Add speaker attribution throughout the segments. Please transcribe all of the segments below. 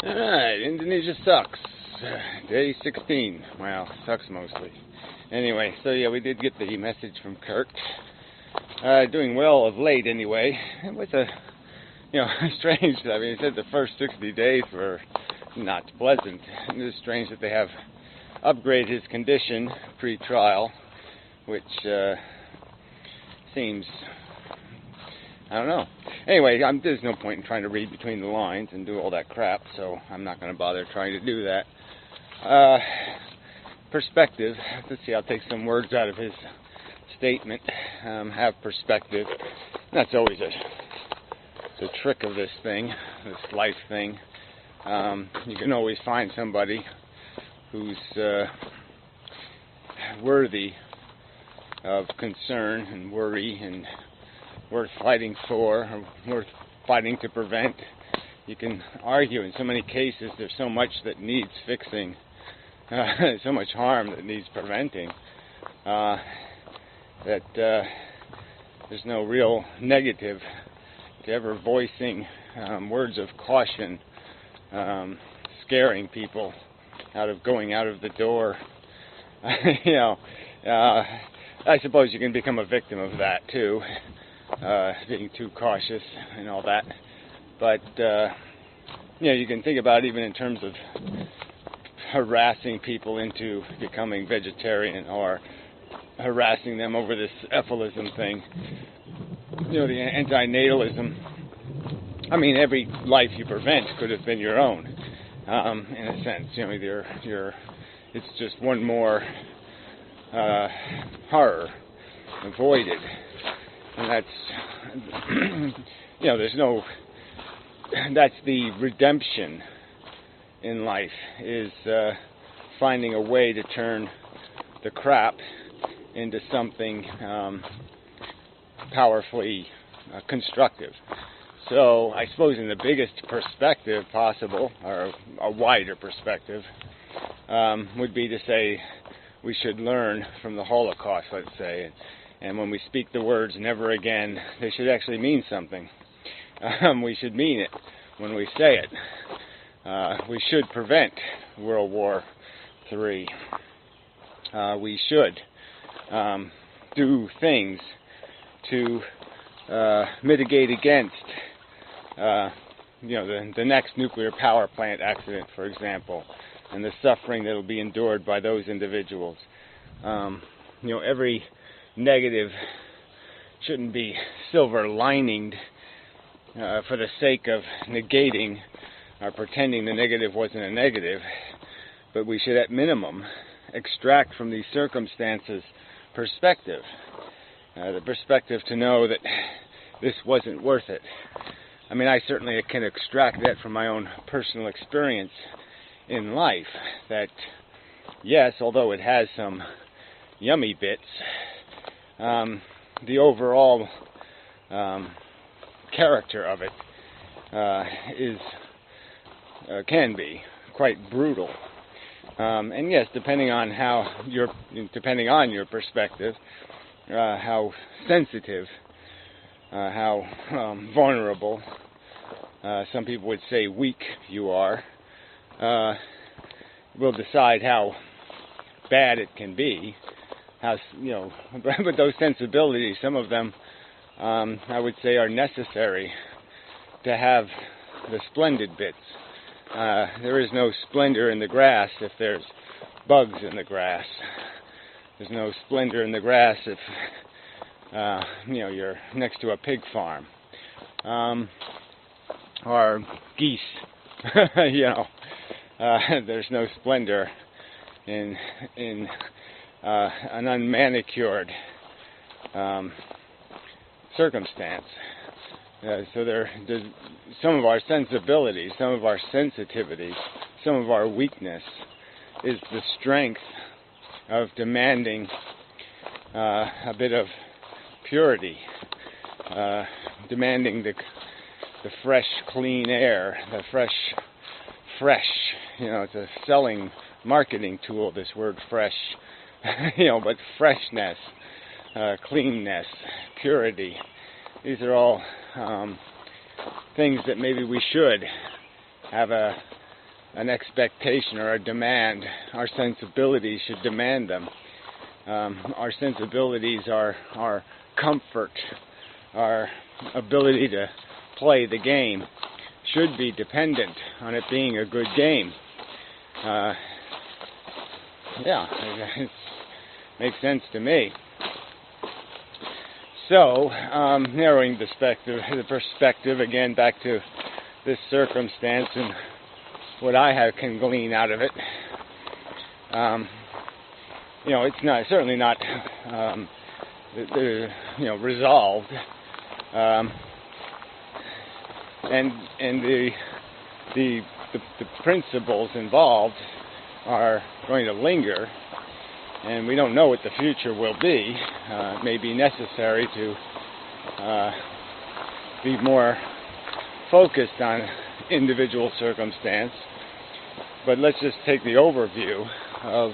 Speaker 1: Alright, Indonesia sucks. Day 16. Well, sucks mostly. Anyway, so yeah, we did get the message from Kirk. Doing well of late anyway. It was strange. I mean, he said the first 60 days were not pleasant. It is strange that they have upgraded his condition pre-trial, which seems, I don't know. Anyway, there's no point in trying to read between the lines and do all that crap, so I'm not going to bother trying to do that. Perspective. Let's see, I'll take some words out of his statement. Have perspective. That's always the trick of this thing, this life thing. You can always find somebody who's worthy of concern and worry and worth fighting for, or worth fighting to prevent. You can argue in so many cases there's so much that needs fixing, so much harm that needs preventing, that there's no real negative to ever voicing words of caution, scaring people out of going out of the door. I suppose you can become a victim of that too, being too cautious and all that. But you can think about it even in terms of harassing people into becoming vegetarian, or harassing them over this Efilism thing. The anti-natalism. I mean, every life you prevent could have been your own, in a sense. It's just one more horror avoided, and that's there's no. That's the redemption in life, is finding a way to turn the crap into something powerfully constructive. So I suppose in the biggest perspective possible, or a wider perspective, would be to say we should learn from the Holocaust, let's say, and when we speak the words never again, they should actually mean something. We should mean it when we say it. We should prevent World War III. We should do things to mitigate against the next nuclear power plant accident, for example, and the suffering that will be endured by those individuals. Every negative shouldn't be silver lininged for the sake of negating or pretending the negative wasn't a negative, but we should at minimum extract from these circumstances perspective, the perspective to know that this wasn't worth it. I mean, I certainly can extract that from my own personal experience in life, that yes, although it has some yummy bits, the overall character of it can be quite brutal. And yes, depending on your perspective, how sensitive, how vulnerable, some people would say weak you are, will decide how bad it can be. But those sensibilities, some of them, I would say, are necessary to have the splendid bits. There is no splendor in the grass if there's bugs in the grass. There's no splendor in the grass if you're next to a pig farm, or geese. There's no splendor in an unmanicured circumstance. So there's some of our sensibilities, some of our sensitivities, some of our weakness is the strength of demanding a bit of purity, demanding the fresh, clean air, the fresh. It's a selling, marketing tool, this word fresh. But freshness, cleanness, purity. These are all things that maybe we should have a an expectation or a demand. Our sensibilities should demand them. Our sensibilities, our comfort, our ability to play the game should be dependent on it being a good game. It makes sense to me. So, narrowing the perspective again back to this circumstance and what I can glean out of it. It's certainly not resolved, and the principles involved are going to linger, and we don't know what the future will be. It may be necessary to be more focused on individual circumstance, but let's just take the overview of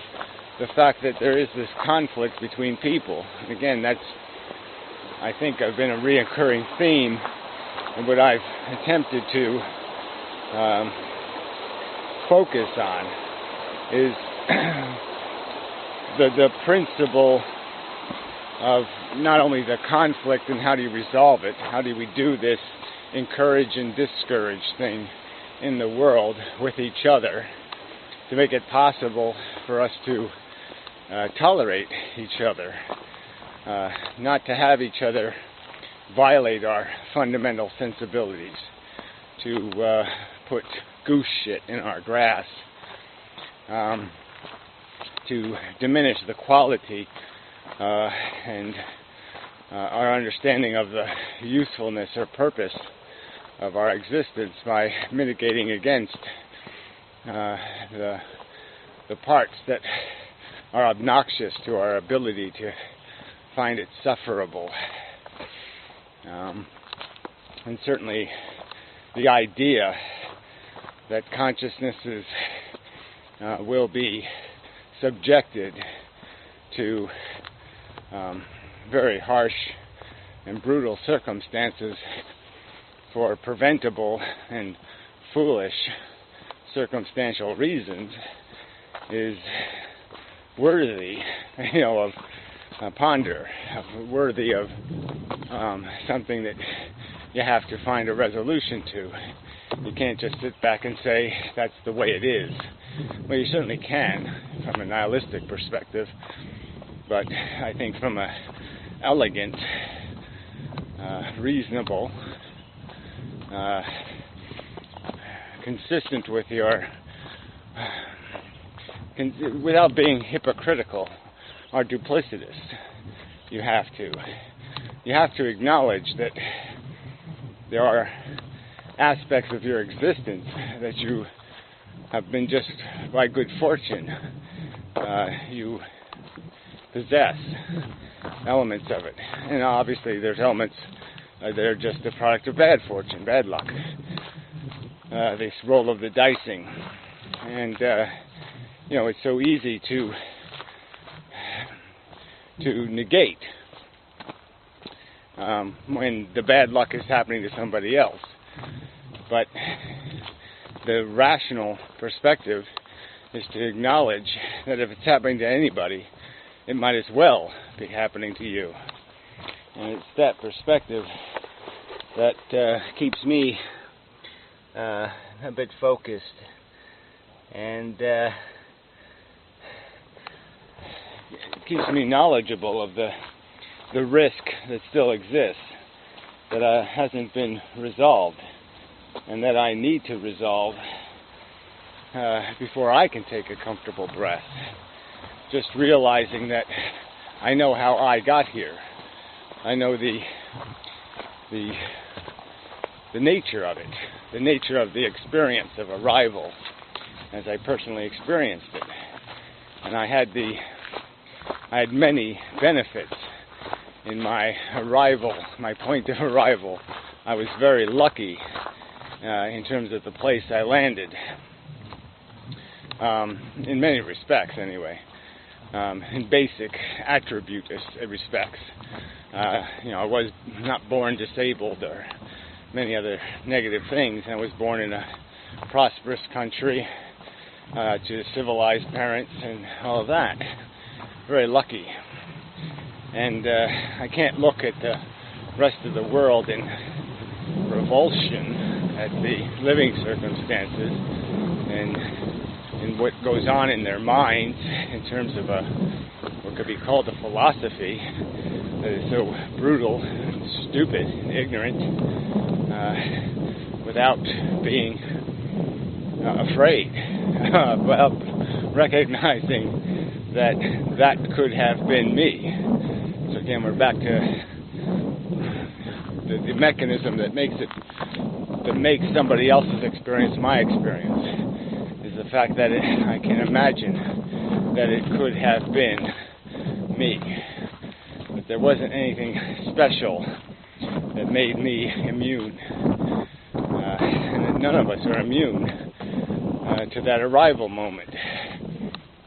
Speaker 1: the fact that there is this conflict between people. And again, that's, I think, been a reoccurring theme, and what I've attempted to focus on is the principle of not only the conflict and how do you resolve it, how do we do this encourage and discourage thing in the world with each other to make it possible for us to tolerate each other, not to have each other violate our fundamental sensibilities, to put goose shit in our grass, to diminish the quality and our understanding of the usefulness or purpose of our existence by mitigating against the parts that are obnoxious to our ability to find it sufferable. And certainly the idea that consciousnesses will be subjected to very harsh and brutal circumstances for preventable and foolish circumstantial reasons is worthy, of ponder, worthy of something that you have to find a resolution to. You can't just sit back and say that's the way it is. Well, you certainly can from a nihilistic perspective, but I think from a elegant, reasonable, consistent with your, without being hypocritical or duplicitous, you have to acknowledge that there are aspects of your existence that you have been just by good fortune you possess elements of it, and obviously there's elements that are just a product of bad fortune, bad luck, this roll of the dicing, and it's so easy to negate when the bad luck is happening to somebody else. But the rational perspective is to acknowledge that if it's happening to anybody, it might as well be happening to you. And it's that perspective that keeps me a bit focused and keeps me knowledgeable of the risk that still exists, that hasn't been resolved, and that I need to resolve before I can take a comfortable breath. Just realizing that I know how I got here. I know the nature of it, the nature of the experience of arrival, as I personally experienced it. And I had many benefits in my arrival, my point of arrival. I was very lucky in terms of the place I landed, in many respects anyway, in basic attribute respects. I was not born disabled or many other negative things. I was born in a prosperous country to civilized parents and all of that. Very lucky. And I can't look at the rest of the world in revulsion at the living circumstances and what goes on in their minds in terms of what could be called a philosophy that is so brutal and stupid and ignorant without being afraid, without recognizing that could have been me. So again, we're back to the mechanism that makes somebody else's experience my experience is the fact that I can imagine that it could have been me. That there wasn't anything special that made me immune, and that none of us are immune to that arrival moment.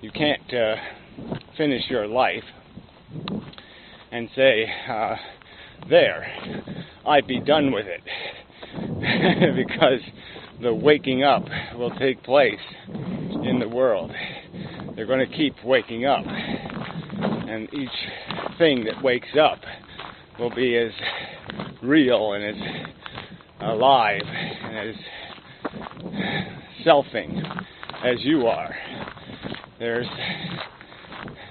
Speaker 1: You can't finish your life and say, there, I'd be done with it, because the waking up will take place in the world. They're going to keep waking up, and each thing that wakes up will be as real and as alive and as selfing as you are. There's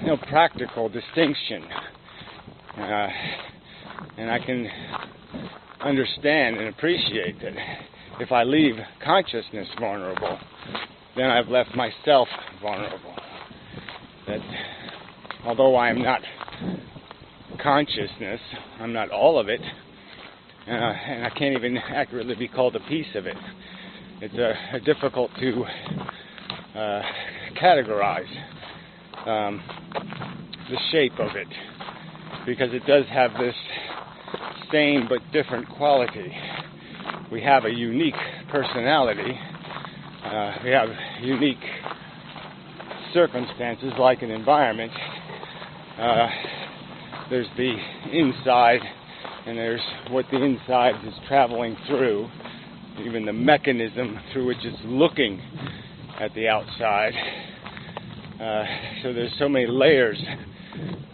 Speaker 1: no practical distinction, and I can understand and appreciate that if I leave consciousness vulnerable, then I've left myself vulnerable. That although I am not consciousness, I'm not all of it, and I can't even accurately be called a piece of it. It's difficult to categorize the shape of it, because it does have this same but different quality. We have a unique personality. We have unique circumstances like an environment. There's the inside, and there's what the inside is traveling through, even the mechanism through which it's looking at the outside. So there's so many layers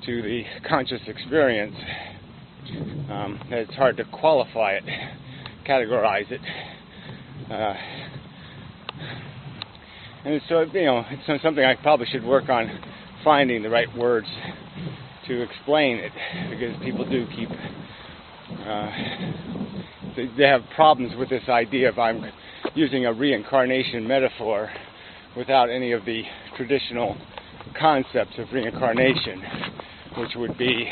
Speaker 1: to the conscious experience that it's hard to qualify it, categorize it. And so, it's something I probably should work on finding the right words to explain it, because people do keep, they have problems with this idea of I'm using a reincarnation metaphor without any of the traditional concepts of reincarnation, which would be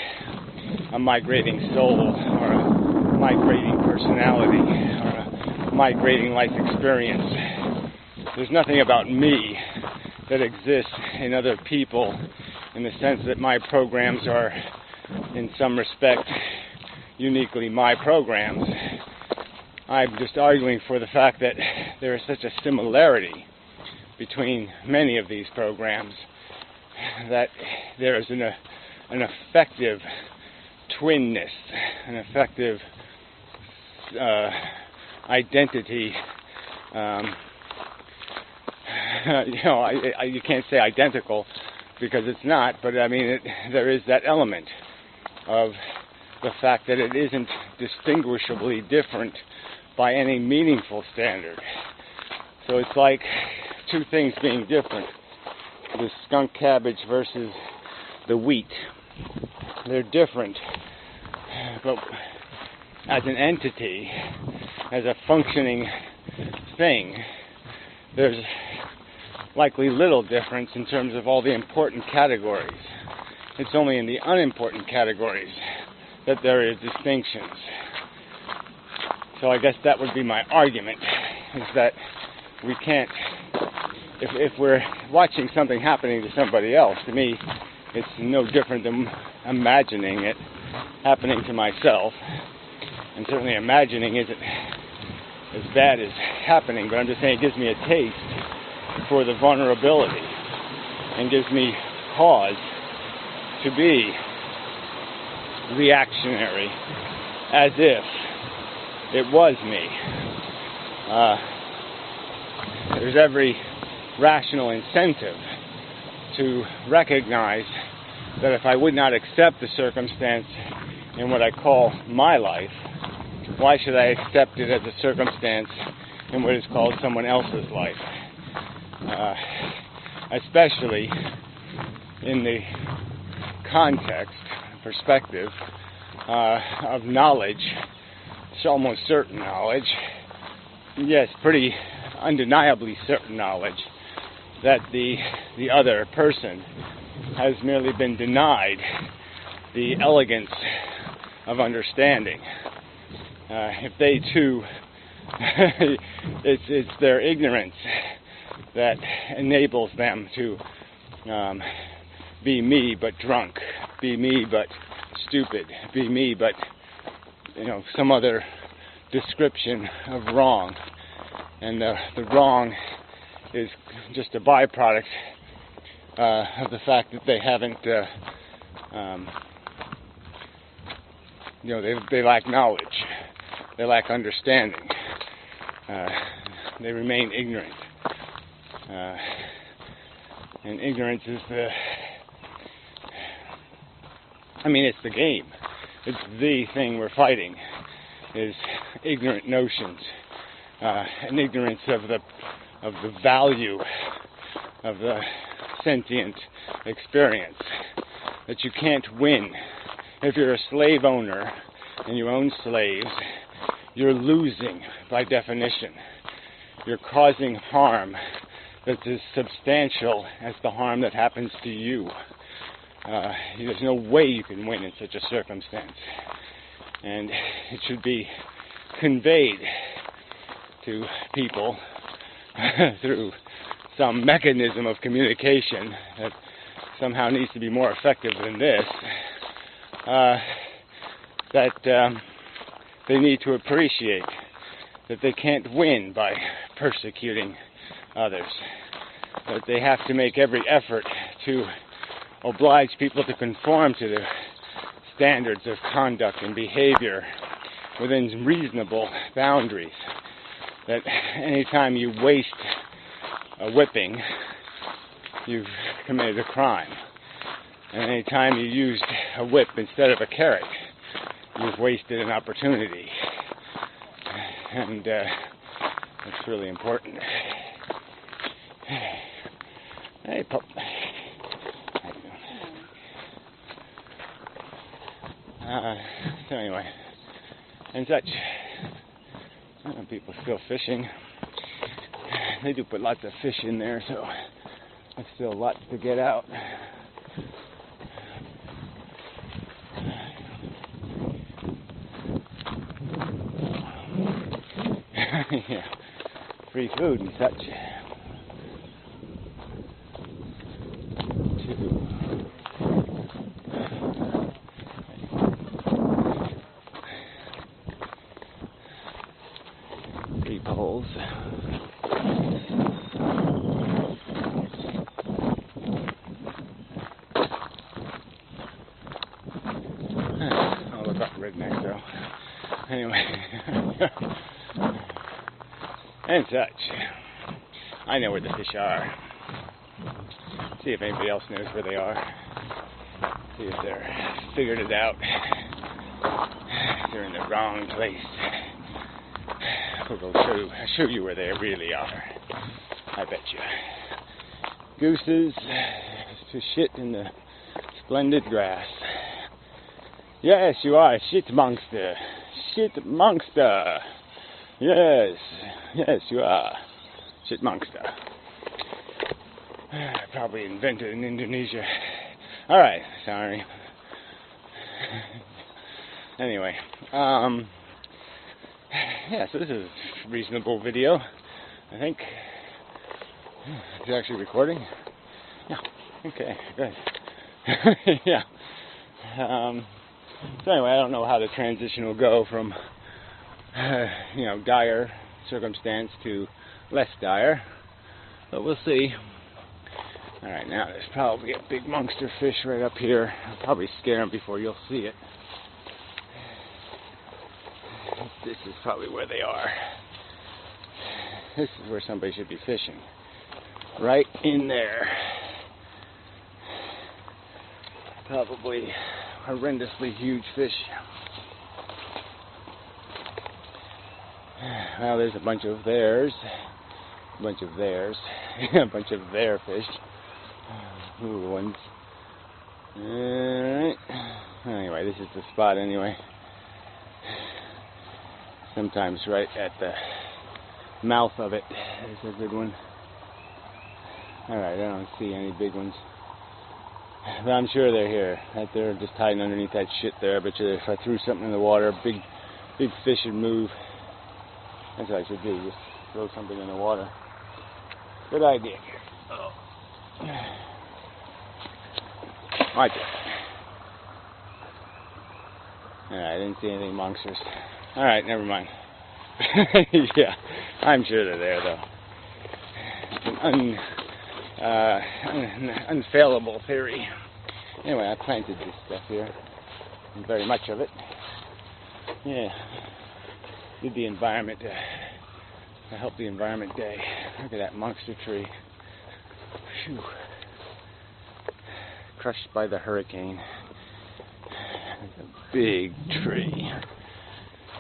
Speaker 1: a migrating soul, or a migrating personality, or a migrating life experience. There's nothing about me that exists in other people in the sense that my programs are, in some respect, uniquely my programs. I'm just arguing for the fact that there is such a similarity between many of these programs that there is an effective twinness, an effective identity. You can't say identical because it's not, but I mean, there is that element of the fact that it isn't distinguishably different by any meaningful standard. So it's like two things being different. The skunk cabbage versus the wheat. They're different, but as an entity, as a functioning thing, there's likely little difference in terms of all the important categories. It's only in the unimportant categories that there is distinctions. So I guess that would be my argument, is that we can't, if we're watching something happening to somebody else, to me, it's no different than imagining it happening to myself. And certainly imagining isn't as bad as happening, but I'm just saying it gives me a taste for the vulnerability and gives me cause to be reactionary, as if it was me. There's every rational incentive to recognize that if I would not accept the circumstance in what I call my life, why should I accept it as a circumstance in what is called someone else's life? Especially in the context, perspective of knowledge, it's almost certain knowledge, yes, pretty undeniably certain knowledge, that the other person has merely been denied the elegance of understanding. If they too, it's their ignorance that enables them to be me but drunk, be me but stupid, be me but some other description of wrong. And the wrong is just a byproduct of the fact that they haven't, they lack knowledge, they lack understanding, they remain ignorant. And ignorance is it's the game. It's the thing we're fighting, is ignorant notions, and ignorance of the value of the sentient experience, that you can't win. If you're a slave owner and you own slaves, you're losing by definition. You're causing harm that's as substantial as the harm that happens to you. There's no way you can win in such a circumstance. And it should be conveyed to people through some mechanism of communication that somehow needs to be more effective than this, that they need to appreciate that they can't win by persecuting others, that they have to make every effort to oblige people to conform to the standards of conduct and behavior within reasonable boundaries, that anytime you waste a whipping, you've committed a crime, and anytime you used a whip instead of a carrot, you've wasted an opportunity. And it's really important. Hey, pup. So anyway, and such. People still fishing. They do put lots of fish in there, so there's still lots to get out. Yeah, free food and such. Poles. Oh, look up redneck though. Anyway, and such. I know where the fish are. See if anybody else knows where they are. See if they're figured it out. They're in the wrong place. We'll go show you where they really are. I bet you. Gooses to shit in the splendid grass. Yes, you are. Shit monster. Shit monster. Yes. Yes, you are. Shit monster. Probably invented in Indonesia. Alright, sorry. Anyway, yeah, so this is a reasonable video, I think. It's actually recording? Yeah, okay, good. Yeah. So anyway, I don't know how the transition will go from, dire circumstance to less dire, but we'll see. Alright, now there's probably a big monster fish right up here. I'll probably scare him before you'll see it. This is probably where they are. This is where somebody should be fishing. right in there. Probably horrendously huge fish. Well, there's a bunch of theirs. A bunch of theirs. A bunch of their fish. Little ones. Alright. Anyway, this is the spot anyway. Sometimes right at the mouth of it is a good one. Alright, I don't see any big ones. But I'm sure they're here. Right there, just hiding underneath that shit there. I bet you if I threw something in the water, big fish would move. That's what I should do, just throw something in the water. Good idea. Oh. Watch it. Alright, I didn't see anything monstrous. Alright, never mind. Yeah, I'm sure they're there though. It's an unfailable theory. Anyway, I planted this stuff here. And very much of it. Yeah. Did the environment, to help the environment day. Look at that monster tree. Whew. Crushed by the hurricane. It's a big tree.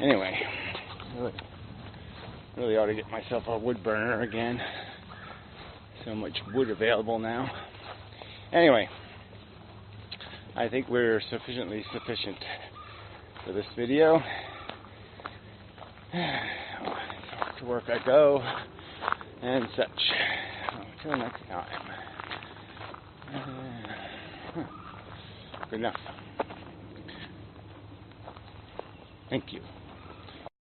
Speaker 1: Anyway, really ought to get myself a wood burner again. So much wood available now. Anyway, I think we're sufficient for this video. To work I go, and such. Until next time. Good enough. Thank you.